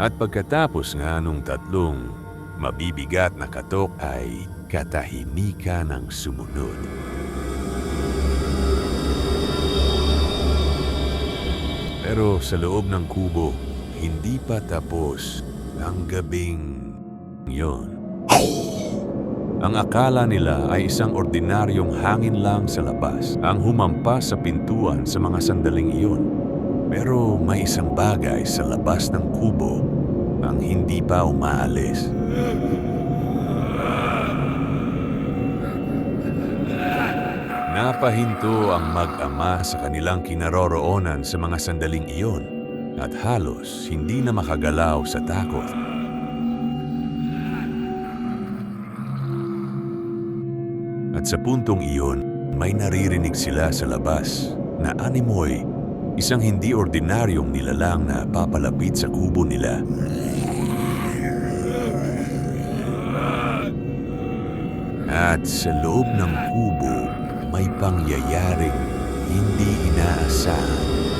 At pagkatapos nga nung tatlong mabibigat na katok ay katahimikan ang sumunod. Pero sa loob ng kubo, hindi pa tapos ang gabing yon. Ang akala nila ay isang ordinaryong hangin lang sa labas ang humampas sa pintuan sa mga sandaling iyon. Pero may isang bagay sa labas ng kubo ang hindi pa umaalis. Napahinto ang mag-ama sa kanilang kinaroroonan sa mga sandaling iyon at halos hindi na makagalaw sa takot. At sa puntong iyon, may naririnig sila sa labas na animoy, isang hindi ordinaryong nilalang na papalapit sa kubo nila. At sa loob ng kubo, may pangyayaring hindi inaasahan.